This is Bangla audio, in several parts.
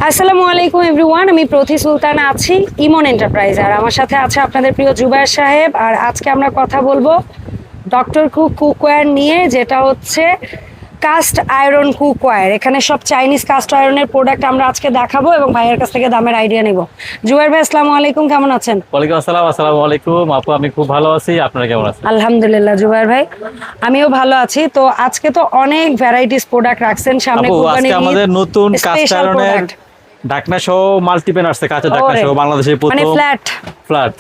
আসসালামু আলাইকুম এভরিওয়ান, আমি প্রতি সুলতান আছি ইমন এন্টারপ্রাইজ, আর আমার সাথে আছে আপনাদের প্রিয় জুবায়ের সাহেব। আর আজকে আমরা কথা বলবো ডক্টর কুক কুকওয়্যার নিয়ে, যেটা হচ্ছে কাস্ট আয়রন কুকওয়্যার। এখানে সব চাইনিজ কাস্ট আয়রনের প্রোডাক্ট আমরা আজকে দেখাবো এবং ভাইয়ের কাছ থেকে দামের আইডিয়া নিব। জুবায়ের ভাই আসসালামু আলাইকুম, কেমন আছেন? ওয়ালাইকুম আসসালাম। আসসালামু আলাইকুম আপু, আমি খুব ভালো আছি, আপনারা কেমন আছেন? আলহামদুলিল্লাহ জুবায়ের ভাই, আমিও ভালো আছি। তো আজকে তো অনেক ভ্যারাইটিস প্রোডাক্ট রাখছেন সামনে, আপু কুরবানি আজকে আমাদের নতুন কাস্ট স্পেশাল আয়রনের প্রোডাক্ট, ঢাকনা সহ মাল্টিপেন আসছে, কাঁচের ঢাকনা সহ, বাংলাদেশের মানে প্রথম ফ্ল্যাট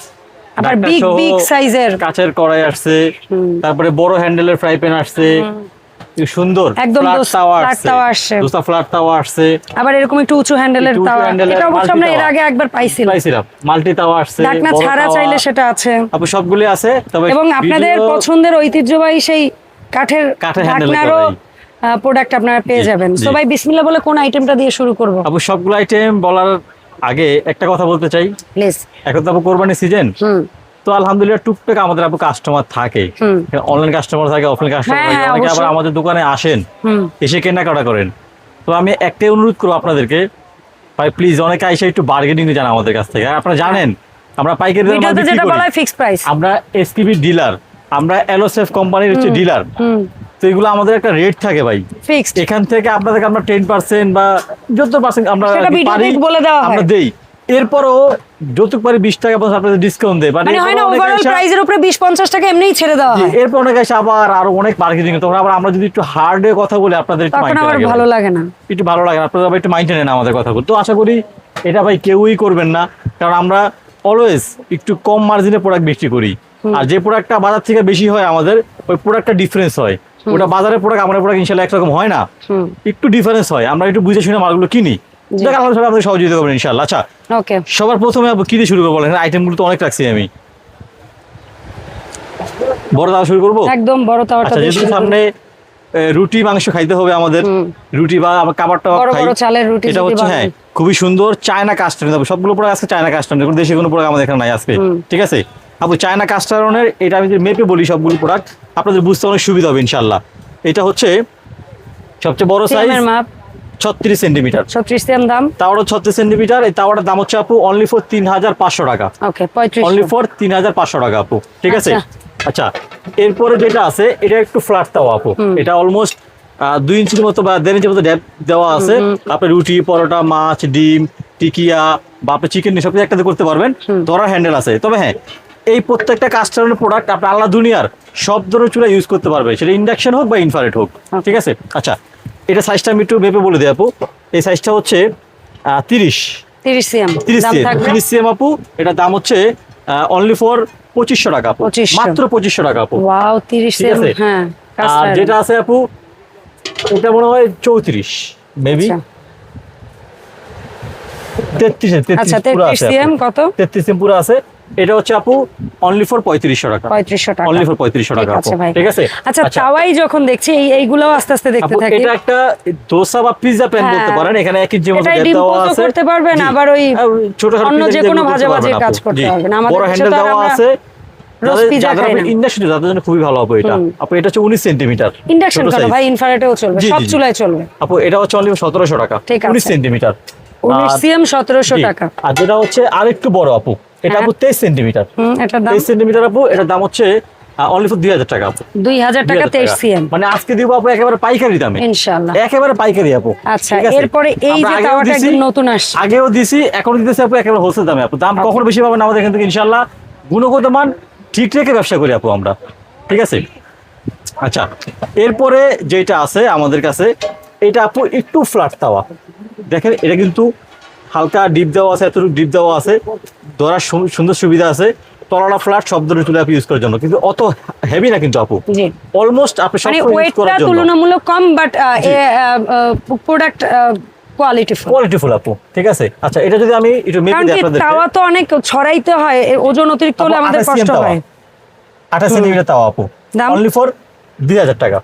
আবার ঢাকনা বিগ সহ বিগ সাইজের কাঁচের কড়াই আসছে, তারপরে বড় হ্যান্ডেলের ফ্রাই প্যান আসছে, সুন্দর একদম ফ্ল্যাট তাওয়া আসছে, দোসা ফ্ল্যাট তাওয়া আসছে, আবার এরকম একটু উঁচু হ্যান্ডেলের তাওয়া। এটা অবশ্য আমরা এর আগে একবার পাইছিলাম। মাল্টি তাওয়া আসছে, ঢাকনা ছাড়া চাইলে সেটা আছে আপু, সবগুলি আছে। তবে এবং আপনাদের পছন্দের ঐতিহ্যবাহী সেই কাঠের হ্যান্ডেলের ঢাকনারও প্রোডাক্ট আপনারা পেয়ে যাবেন। তো ভাই বিসমিল্লাহ বলে কোন আইটেমটা দিয়ে শুরু করব? আপু সবগুলো আইটেম বলার আগে একটা কথা বলতে চাই, প্লিজ। এখন তো আপু কোরবানি সিজন, তো আলহামদুলিল্লাহ টুকটাক আমাদের আপু কাস্টমার থাকে, অনলাইন কাস্টমার থাকে, অফলাইন কাস্টমার থাকে, অনেকে আবার আমাদের দোকানে আসেন, এসে কেনাকাটা করেন। তো আমি একটাই অনুরোধ করবো আপনাদেরকে, ভাই প্লিজ অনেকে এসে একটু বার্গেনিং জানা আমাদের কাছ থেকে। আপনারা জানেন আমরা পাইকারি দামে যেটা বলা হয় ফিক্সড প্রাইস, আমরা এসকিবি ডিলার, আমরা এলোসেফ কোম্পানির হচ্ছে ডিলার। তো এগুলো আমাদের একটা রেট থাকে ভাই ফিক্সড, এখান থেকে আপনাদেরকে আমরা 10% বা যত পার্সেন্ট আমরা বলে দেওয়া হয়, আমরা দেই। এরপরও যতটুকু পারি 20 টাকা আপনাদের ডিসকাউন্ট দেয়, মানে হয় না ওভারঅল প্রাইসের উপরে 20-50 টাকা এমনিই ছেড়ে দেওয়া হয়। এরপর অনেক এসে আবার আরো অনেক মার্কেটিং, তখন আবার আমরা যদি একটু হার্ডে কথা বলি আপনাদের একটু ভালো লাগে না, আপনারা একটু মাইন্ড নেন আমাদের কথা বলি। তো আশা করি এটা ভাই কেউই করবেন না, কারণ আমরা অলওয়েজ একটু কম মার্জিনে প্রোডাক্ট বিক্রি করি। আর যে প্রোডাক্টটা বাজার থেকে বেশি হয় আমাদের, ওই প্রোডাক্টটা ডিফারেন্স হয়। ওটা বাজারের প্রোডাক্ট, আমাদের প্রোডাক্ট ইনশাআল্লাহ একরকম হয় না, একটু ডিফারেন্স হয়। আমরা একটু বুঝে শুনে মালগুলো কিনি, আমাদের সহযোগিতা করবেন ইনশাআল্লাহ। আচ্ছা, ওকে, সবার প্রথমে কি দিয়ে শুরু করবো? আইটেমগুলো তো অনেক রাখছি, আমি বড় তাওয়া শুরু করবো। একদম বড় তাওয়াটা দিয়ে শুরু। সামনে রুটি মাংস খাইতে হবে আমাদের, রুটি বা কাবাবটা খাই, চালের রুটি। এটা হচ্ছে হ্যাঁ খুবই সুন্দর চায়না কাস্টমার, সবগুলো প্রোডাক্ট আজকে চায়না কাস্টমার, দেশি কোনো প্রোডাক্ট আমাদের এখানে নাই আজকে, ঠিক আছে আপু? চায়না কাস্টমারের এটা আমি মেপে বলি সবগুলো প্রোডাক্ট, আপনাদের বুঝতে অনেক সুবিধা হবে ইনশাআল্লাহ। এটা হচ্ছে সবচেয়ে বড় সাইজ, 36 সেন্টিমিটার, 36 সিএম দাম, তাওয়াটা 36 সেন্টিমিটার। এই তাওয়াটার দাম হচ্ছে আপু অনলি ফর 3500 টাকা। ওকে, 3500, অনলি ফর 3500 টাকা আপু, ঠিক আছে? আচ্ছা, এরপরে যেটা আছে এটা একটু ফ্ল্যাট তাওয়া আপু, এটা অলমোস্ট 2 ইঞ্চির মতো বা 1.5 ইঞ্চির মতো ডেপ দেওয়া আছে। আপনি রুটি, পরোটা, মাছ, ডিম, টিকিয়া বা আপনি চিকেন সব কিছু একটাতে করতে পারবেন। ধরার হ্যান্ডেল আছে। তবে হ্যাঁ, এই প্রত্যেকটা কাস্টমারের প্রোডাক্ট আপনি আল্লাহ দুনিয়ার সব ধরনের চুলা ইউজ করতে পারবে, সেটা ইন্ডাকশন হোক বা ইনফ্রারেড হোক, ঠিক আছে? আচ্ছা, এটা সাইজটা আমি একটু মেপে বলে দিই আপু। এই সাইজটা হচ্ছে 30 সিএম আপু। এটার দাম হচ্ছে অনলি ফর 2500 টাকা আপু, মাত্র 2500 টাকা আপু। Wow, 30 CM. হ্যাঁ, আর যেটা আছে আপু এটা মনে হয় 34 মেবি 33 সিএম, কত? 33 সিএম পুরো আছে। এটা হচ্ছে আপু অনলি ফর 3500 টাকা, 3500 টাকা, অনলি ফর 3500 টাকা আপু, ঠিক আছে? আচ্ছা, তাওয়াই যখন দেখছি এইগুলো আস্তে আস্তে দেখতে থাকি। এটা একটা দোসা বা পিজ্জা প্যান বলতে পারেন, এখানে 1 ইঞ্চি মতো দেওয়া আছে, করতে পারবেন। আবার ওই ছোট অন্য যে কোনো ভাজাভাজির কাজ করতে পারবেন। আমাদের বড় হ্যান্ডেল দেওয়া আছে, ইন্ডাকশন যাদের জন্য খুবই ভালো হবে এটা আপু। এটা হচ্ছে 19 সেন্টিমিটার ইন্ডাকশন, কারণ ভাই ইনফ্রারেডও চলবে, সব চুলায় চলবে আপু। এটা হচ্ছে অনলি 1700 টাকা, 19 সেন্টিমিটার, 19 সিএম 1700 টাকা। আর যেটা হচ্ছে আরেকটু বড় আপু, এটা আপু 23 সেন্টিমিটার, এটার দাম 23 সেন্টিমিটার আপু, এটার দাম হচ্ছে অনলি ফর 2000 টাকা আপু, 2000 টাকা 23 সিএম। মানে আজকে দিব আপু একেবারে পাইকারি দামে ইনশাআল্লাহ, একেবারে পাইকারি আপু। আচ্ছা, এরপরে এই যে তাওয়াটা একদম নতুন আসছে, আগেও দিছি এখনো দিতেছি আপু, একেবারে হোলসেল দামে আপু। দাম কখনো বেশি পাবেন আমাদের এখান থেকে ইনশাআল্লাহ। গুণগত মান ঠিক রেখে ব্যবসা করি আপু আমরা, ঠিক আছে? আচ্ছা, এরপরে যেটা আছে আমাদের কাছে, এটা আপু একটু ফ্ল্যাট তাওয়া, দেখেন এটা কিন্তু হালকা ডিপ দেওয়া আছে, এতটুকু ডিপ দেওয়া আছে, ধরার সুন্দর সুবিধা আছে, তলাটা ফ্ল্যাট, সব ধরনের চুলা ইউজ করার জন্য, কিন্তু অত হেভি না কিন্তু আপু, অলমোস্ট আপনি সব ইউজ করার জন্য তুলনামূলক কম, বাট প্রোডাক্ট কোয়ালিটিফুল আপু, ঠিক আছে? আচ্ছা, এটা যদি আমি একটু মেপে দিই আপনাদের, তাওয়া তো অনেক ছড়াইতে হয়, ওজন অতিরিক্ত হলে আমাদের কষ্ট হয়। 28 সেন্টিমিটার তাওয়া আপু, অনলি ফর 2000 টাকা।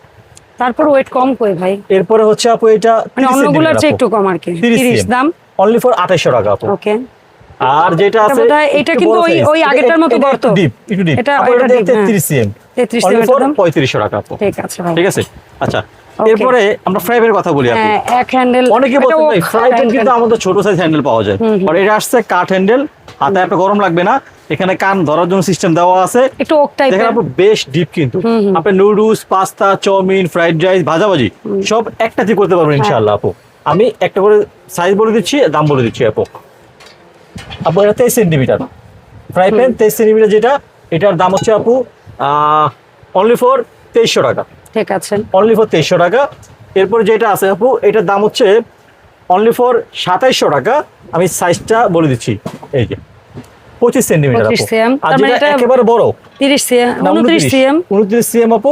তারপর ওয়েট কম কই ভাই? এরপরে হচ্ছে আপু এটা মানে অন্যগুলোর চেয়ে একটু কম আর কি, 30 দাম, অনলি ফর 2800 টাকা আপু। ওকে, আর যেটা আছে এটা কিন্তু ওই আগেরটার মতো বর্ত, একটু ডিপ, এটা 33 সিএম, 33 সিএম, 3500 টাকা আপু, ঠিক আছে ভাই, ঠিক আছে? আচ্ছা, এরপরে আমরা ফ্রাই প্যানের কথা বলি। আপু এক হ্যান্ডেল, অনেকে বলছেন ভাই ফ্রাই প্যান কিন্তু আমাদের ছোট সাইজ হ্যান্ডেল পাওয়া যায়, আর এটা আসছে কাঠ হ্যান্ডেল, হাতে আপনার গরম লাগবে না, এখানে কান ধরার জন্য সিস্টেম দেওয়া আছে, একটু ওক টাইপের। দেখেন আপু বেশ ডিপ, কিন্তু আপনি noodles, pasta, chow mein, fried rice, ভাজাভাজি সব একটাতে করতে পারবেন ইনশাআল্লাহ। আপু আমি একটা করে সাইজ বলে দিচ্ছি, দাম বলে দিচ্ছি। আপু এটা 23 সেন্টিমিটার ফ্রাই প্যান, 23 সেন্টিমিটার, যেটা এটার দাম হচ্ছে আপু অনলি ফর 2300 টাকা। ঠিক আছে, অনলি ফর 2300 টাকা। এরপর যেটা আছে আপু এটার দাম হচ্ছে অনলি ফর 2700 টাকা। আমি সাইজটা বলে দিচ্ছি, এই যে 25 সেন্টিমিটার আপু, আর যেটা একেবারে বড় 30 সিএম, 29 সিএম, 29 সিএম আপু,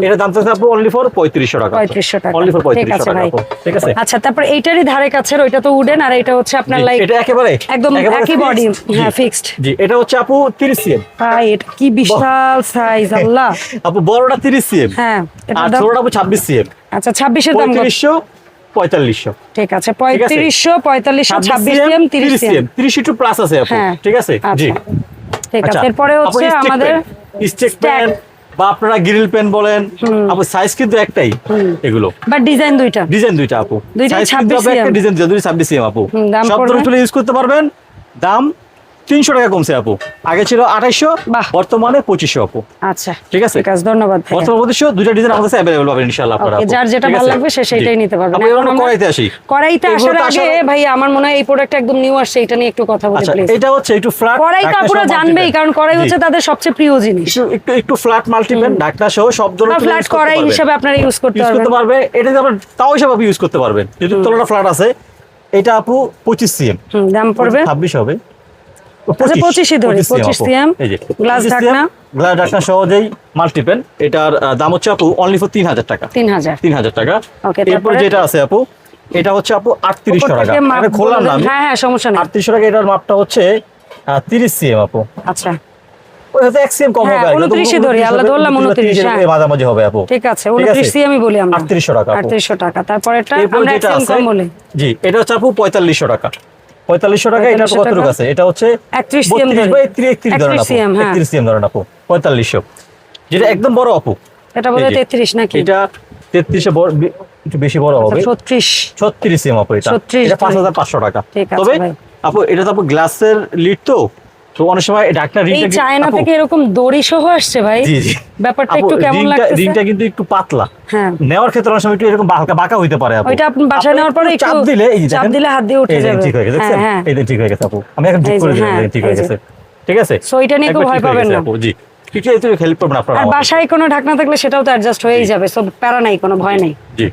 এটার দাম থাকছে আপু অনলি ফর 3500 টাকা। 3500 টাকা, অনলি ফর 3500 টাকা আপু, ঠিক আছে। আচ্ছা, তারপর এইটারই ধারে কাছে ওইটা তো উডেন, আর এটা হচ্ছে আপনার লাইক এটা একেবারে একদম একই বডি, হ্যাঁ ফিক্সড। জি, এটা হচ্ছে আপু 30 সিএম। ভাই এটা কি বিশাল সাইজ, আল্লাহ। আপু বড়টা 30 সিএম, হ্যাঁ, আর ছোটটা আপু 26 সিএম। আচ্ছা, 26 এর দাম কত? 3500, 4500। ঠিক আছে, 3500, 4500, 26 সিএম, 30 সিএম, 30 একটু প্লাস আছে আপু, ঠিক আছে। জি, ঠিক আছে। এরপরে হচ্ছে আমাদের স্টেক প্যান বা আপনারা গ্রিল প্যান বলেন, আপু সাইজ কিন্তু একটাই এগুলো, বাট ডিজাইন দুইটা, আপু সাইজ কিন্তু একটা ডিজাইন 26 সিএম আপু, সব ধরনের ইউজ করতে পারবেন। দাম 300 টাকা কমছে আপু, আগে ছিল 2800, বর্তমানে 2500 আপু। আচ্ছা, ঠিক আছে, ধন্যবাদ। বর্তমানে 2500, দুইটা ডিজাইন আমাদের কাছে अवेलेबल পাবেন ইনশাআল্লাহ আপনারা। যার যেটা ভালো লাগবে সে সেটাই নিতে পারবেন। এখন আমরা কড়াইতে আসি। কড়াইতে আসার আগে ভাই আমার মনে হয় এই প্রোডাক্ট একদম নিউ আসছে, এটা নিয়ে একটু কথা বলি প্লিজ। এটা হচ্ছে একটু ফ্ল্যাট, কড়াই তো আপুরা জানবেই, কারণ কড়াই হচ্ছে তাদের সবচেয়ে প্রিয় জিনিস। একটু ফ্ল্যাট মাল্টিপ্যান ঢাকনা সহ সব ধরনের ফ্ল্যাট কড়াই হিসেবে আপনারা ইউজ করতে পারবেন। এটা আপনারা তাও হিসেবে ইউজ করতে পারবেন, যদি তলাটা ফ্ল্যাট আছে। এটা আপু 25 সিএম, দাম পড়বে 26 হবে। 25 ধরে 25 সিএম, গ্লাস ঢাকনা, গ্লাস ঢাকনা সহজেই মাল্টিপ্যান। এটার দাম হচ্ছে আপু অনলি ফর 3000 টাকা। 3000 টাকা। এরপর যেটা আছে আপু এটা হচ্ছে আপু 3800 টাকা। আমি খোলাম না, হ্যাঁ সমস্যা নেই। 3800 টাকা। এটার মাপটা হচ্ছে 30 সিএম আপু। আচ্ছা, ওই হচ্ছে 1 সিএম কম হবে, 29 ধরে আল্লাহ ধরলাম 29 এর মাঝামাঝি হবে আপু। ঠিক আছে, 29 সিএম আমি বলি আমরা 3800 টাকা। 3800 টাকা। তারপর এটা আমরা 1 সিএম কম বলি। জি, এটা হচ্ছে আপু 4500 টাকা। 4500 টাকা। এটা কত আছে? এটা হচ্ছে 31 সিএম ধরে, 31 ধরেন আপু, 31 সিএম ধরেন আপু, 4500, যেটা একদম বড় আপু। এটা বলে 33 নাকি? এটা 33 এ বড়, একটু বেশি বড় হবে, 36 সিএম আপু। এটা 5500 টাকা। তবে আপু এটা তো আপু গ্লাসের লিড, তো অনেক সময় ঢাকনা রিংটা এই চায়না থেকে এরকম দড়ি সহ আসছে ভাই। জি জি, ব্যাপারটা একটু কেমন লাগতেছে? রিংটা কিন্তু একটু পাতলা, হ্যাঁ, নেওয়ার ক্ষেত্রে অনেক সময় একটু এরকম হালকা বাঁকা হইতে পারে আপু। ওইটা আপনি বাসায় নেওয়ার পরে একটু চাপ দিলে, এই চাপ দিলে হাত দিয়ে উঠে যাবে। ঠিক হয়ে গেছে, হ্যাঁ, এই ঠিক হয়ে গেছে আপু। আমি এখন ঠিক করে দিলাম, ঠিক হয়ে গেছে। ঠিক আছে, সো এটা নিয়ে খুব ভয় পাবেন না আপু। জি, কিছু একটু হেল্প করবেন আপনারা। আর বাসায় কোনো ঢাকনা থাকলে সেটাও তো অ্যাডজাস্ট হয়েই যাবে, সব প্যারা নাই, কোনো ভয় নাই। জি,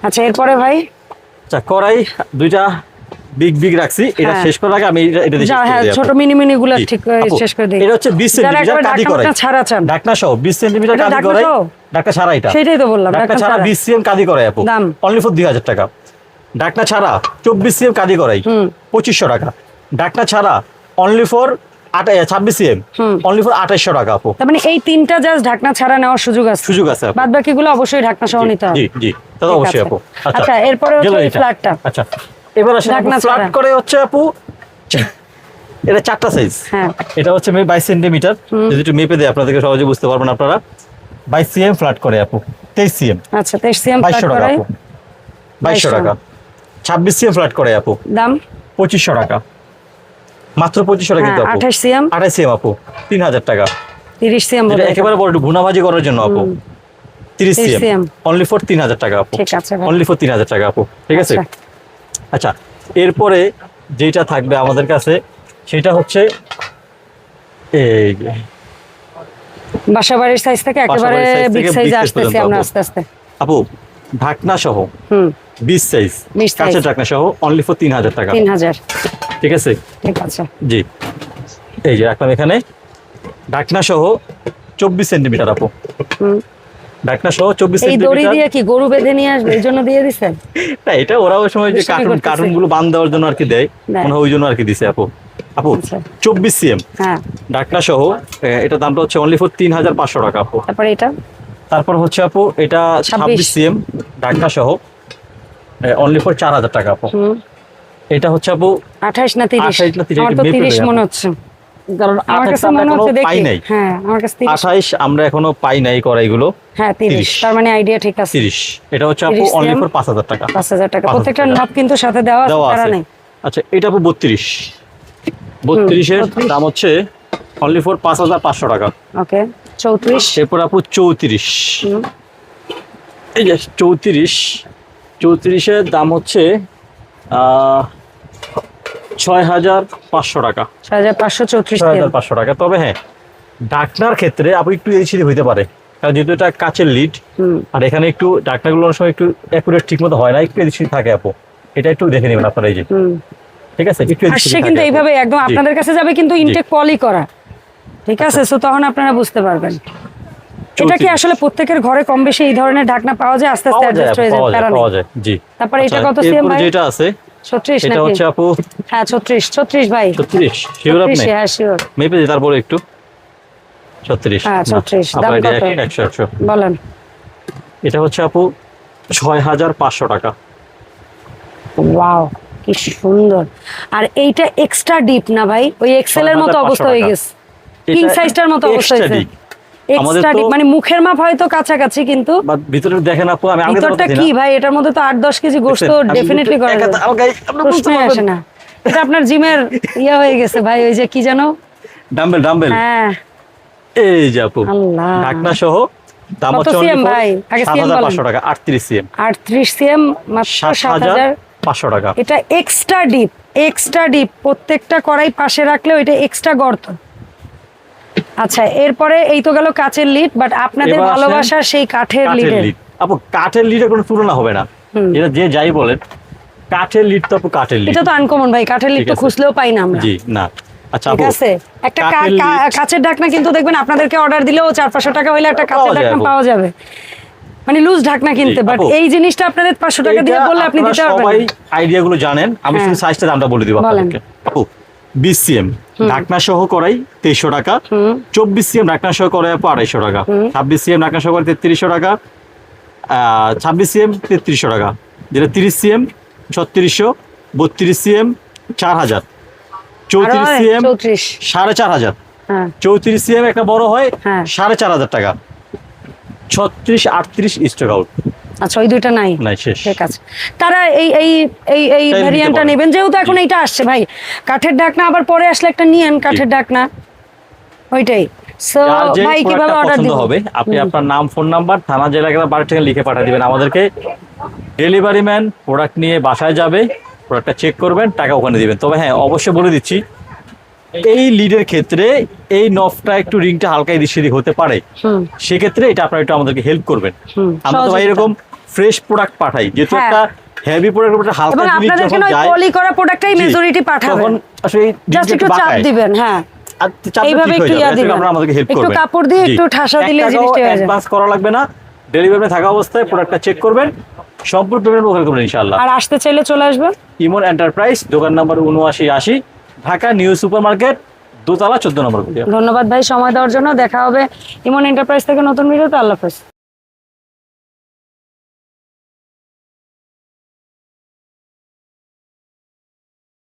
আচ্ছা, এরপরে ভাই আচ্ছা, কড়াই দুইটা বিগ রাখছি। এটা শেষ করার আগে আমি এটা দেখি, হ্যাঁ, ছোট মিনি গুলো ঠিক শেষ করে দেই। এটা হচ্ছে 20 সেন্টিমিটার কাঠি কড়াই, ছাড়া চান ঢাকনা সহ 20 সেন্টিমিটার কাঠি কড়াই, ঢাকনা ছাড়া। এটা সেটাই তো বললাম, ঢাকনা ছাড়া 20 সিএম কাঠি কড়াই আপু, অনলি ফর 2000 টাকা। ঢাকনা ছাড়া 24 সিএম কাঠি কড়াই 2500 টাকা। ঢাকনা ছাড়া only for 26 CM, only for 2800 টাকা আপু। তার মানে এই তিনটা জাস্ট ঢাকনা ছাড়া নেওয়ার সুযোগ আছে, বাদ বাকিগুলো অবশ্যই ঢাকনা সহ নিতে হবে। জি জি, তাহলে অবশ্যই আপু। আচ্ছা, এরপরে হচ্ছে এই ফ্ল্যাটটা। আচ্ছা, এবার আসেন ফ্ল্যাট করে হচ্ছে আপু, এটা 4টা সাইজ। হ্যাঁ, এটা হচ্ছে 22 সেন্টিমিটার, যদি একটু মেপে দেই আপনাদেরকে সহজে বুঝতে পারবেন আপনারা। 22 সিএম ফ্ল্যাট করে আপু, 23 সিএম। আচ্ছা, 23 সিএম ফ্ল্যাট করে 2200 টাকা। 26 সিএম ফ্ল্যাট করে আপু, দাম 2500 টাকা, মাত্র 2500 টাকা কিন্তু আপু। 28 সিএম আপু 3000 টাকা। 30 সিএম বলে একেবারে বড় ভুনা ভাজি করার জন্য আপু, 30 সিএম অনলি ফর 3000 টাকা আপু। ঠিক আছে, অনলি ফর 3000 টাকা আপু। ঠিক আছে, আচ্ছা, এরপরে যেটা থাকবে আমাদের কাছে সেটা হচ্ছে এই বাসাবাড়ির সাইজ থেকে একেবারে বিগ সাইজ আসতেছে আমরা আস্তে আস্তে আপু। ঢাকনা সহ 20 সাইজ কাঁচের ঢাকনা সহ অনলি ফর 3000 টাকা। 3000, ঠিক আছে। ঠিক আছে, জি, এই যে রাখলাম এখানে ঢাকনা সহ 24 সেন্টিমিটার আপু। ঢাকনা সহ 24 সেন্টিমিটার। এই দড়ি দিয়ে কি গরু বেঁধে নিয়ে আসবে এই জন্য দিয়ে দিছেন? না, এটা ওরা ওই সময় যে কার্টুন গুলো বাঁধ দেওয়ার জন্য আর কি দেয়, মনে হয় ওই জন্য আর কি দিছে আপু। আপু 24 সিএম, হ্যাঁ, ঢাকনা সহ। এটা দামটা হচ্ছে অনলি ফর 3500 টাকা আপু। তারপর হচ্ছে আপু এটা 26 সিএম ঢাকনা সহ, অনলি ফর 4000 টাকা আপু। এটা হচ্ছে আপু 28 না 30? আমার তো 30 মনে হচ্ছে, কারণ আমার কাছে মনে হচ্ছে দেখি। হ্যাঁ, আমার কাছে 30। 28 আমরা এখনো পাই নাই কড়াইগুলো, হ্যাঁ 30, তার মানে আইডিয়া ঠিক আছে। 30, এটা হচ্ছে আপু অনলি ফর 5000 টাকা। 5000 টাকা, প্রত্যেকটা নব কিন্তু সাথে দেওয়া আছে, তারা নেই। আচ্ছা, এটা আপু 32, 32 এর দাম হচ্ছে অনলি ফর 5500 টাকা। ওকে, 34, এরপর আপু 34, এই যে 34 এর দাম হচ্ছে 6500 টাকা। 6534 টাকা। তবে হ্যাঁ, ঢাকনার ক্ষেত্রে আপু একটু এই সিঁড়ি হইতে পারে, কারণ যেহেতু এটা কাচের লিড, আর এখানে একটু ঢাকনাগুলো অনেক সময় একটু অ্যাকুরেট ঠিক মতো হয় না, একটু এদিক সিঁড়ি থাকে আপু, এটা একটু দেখে নেবেন আপনারা। এই যে ঠিক আছে, একটু আসছে কিন্তু এইভাবে একদম আপনাদের কাছে যাবে, কিন্তু ইনটেক পলি করা, ঠিক আছে? সো তখন আপনারা বুঝতে পারবেন। এটা কি আসলে প্রত্যেকের ঘরে কম বেশি এই ধরনের ঢাকনা পাওয়া যায়? আস্তে আস্তে অ্যাডজাস্ট হয়ে যায়, তারা পাওয়া যায়। জি। তারপরে এটা কত সিএম ভাই? যেটা আছে 36 এটা হচ্ছে আপু, হ্যাঁ 36 ভাই। 36 শিওর আপনি? হ্যাঁ শিওর। মেপে দিই তারপরে একটু। 36, হ্যাঁ 36 দাম কত? 100 বলেন। এটা হচ্ছে আপু 6500 টাকা। ওয়াও, কি সুন্দর। আর এইটা এক্সট্রা ডিপ না ভাই? ওই এক্সেল এর মতো অবস্থা হয়ে গেছে, কিং সাইজটার মতো অবস্থা হয়েছে। এক্সট্রা ডিপ মানে মুখের মাপ হয়তো কাছাকাছি, কিন্তু ভিতরে দেখেন আপু, আমি আগে ভিতরটা কি ভাই? এটার মধ্যে তো 8-10 কেজি গোশত ডেফিনেটলি করা যাবে, প্রশ্নই আসে না। এটা আপনার জিমের ইয়া হয়ে গেছে ভাই, ওই যে কি জানো, ডাম্বেল। হ্যাঁ এই যে আপু, আল্লাহ, ঢাকনা সহ দাম কত হচ্ছে সিএম ভাই? আগে সিএম বলেন। 7500 টাকা। 38 সিএম। 38 সিএম মাত্র 7500 টাকা। এটা এক্সট্রা ডিপ, প্রত্যেকটা কড়াই পাশে রাখলে ওইটা এক্সট্রা গর্ত। আচ্ছা, এরপরে এই তো গেল কাচের লিড, বাট আপনাদের ভালোবাসার সেই কাঠের লিড। আপু কাঠের লিডের কোনো তুলনা হবে না, এটা যে যাই বলেন, কাঠের লিড তো আপু কাঠের লিড। এটা তো আনকমন ভাই, কাঠের লিড তো খুঁজলেও পাই না আমরা। জি না। আচ্ছা ঠিক আছে, একটা কাচের ঢাকনা কিন্তু দেখবেন আপনাদেরকে অর্ডার দিলেও 400-500 টাকা হইলে একটা কাচের ঢাকনা পাওয়া যাবে, মানে লুজ ঢাকনা কিনতে। বাট এই জিনিসটা আপনাদের 500 টাকা দিয়ে বললে আপনি দিতে পারবেন। সবাই আইডিয়া গুলো জানেন, আমি শুধু সাইজটা দামটা বলে দিব আপনাদেরকে। আপু 20 সিএম ঢাকনা সহ করাই 2300 টাকা, 24 সিএম ঢাকনা সহ করাই আপু 250 টাকা, 26 সিএম ঢাকনা সহ করাই 3300 টাকা, 26 সিএম 3300 টাকা, যেটা 30 সিএম 3600, 32 সিএম 4000, 34 সিএম 4500, 34 সিএম একটা বড় হয় 4500 টাকা, 36 38 স্টক আউট। আচ্ছা, ওই দুইটা নাই শেষ। ঠিক আছে, তারা এই ভেরিয়েন্টটা নেবেন, যেহেতু এখন এইটা আসছে ভাই কাঠের ঢাকনা, আবার পরে আসলে একটা নিয়েন কাঠের ঢাকনা, ওইটাই। সো ভাই কিভাবে অর্ডার দিব? হবে আপনি আপনার নাম, ফোন নাম্বার, থানা, জেলা, বাড়ি থেকে লিখে পাঠিয়ে দিবেন আমাদেরকে। ডেলিভারি ম্যান প্রোডাক্ট নিয়ে বাসায় যাবে, প্রোডাক্টটা চেক করবেন, টাকা ওখানে দিবেন। তবে হ্যাঁ, অবশ্যই বলে দিচ্ছি, এই লিডের ক্ষেত্রে এই নফটা একটু রিংটা হালকা এদিক সেদিক হতে পারে, সেক্ষেত্রে এটা আপনারা একটু আমাদেরকে হেল্প করবেন। আমরা তো ভাই এরকম ফ্রেশ প্রোডাক্ট পাঠাই, যেহেতু একটা হেভি প্রোডাক্ট, হালকা জিনিস যখন যায়, পলি করা প্রোডাক্টটাই মেজরিটি পাঠাবেন, তখন আসলে জাস্ট একটু চাপ দিবেন। হ্যাঁ, এইভাবে একটু ইয়া দিবেন, আপনারা আমাদেরকে হেল্প করবেন, একটু কাপড় দিয়ে একটু ঠাসা দিলে জিনিসটা হয়ে যায়। অ্যাডভান্স করা লাগবে না, ডেলিভারি থাকা অবস্থায় প্রোডাক্টটা চেক করবেন, সম্পূর্ণ পেমেন্ট ওখানে করবেন ইনশাআল্লাহ। আর আসতে চাইলে চলে আসবেন ইমন এন্টারপ্রাইজ, দোকান number 7980, Dhaka new super market, দোতলা 14 নম্বর। ধন্যবাদ ভাই সময় দেওয়ার জন্য। দেখা হবে ইমন এন্টারপ্রাইজ থেকে নতুন ভিডিওতে। আল্লাহ হাফেজ।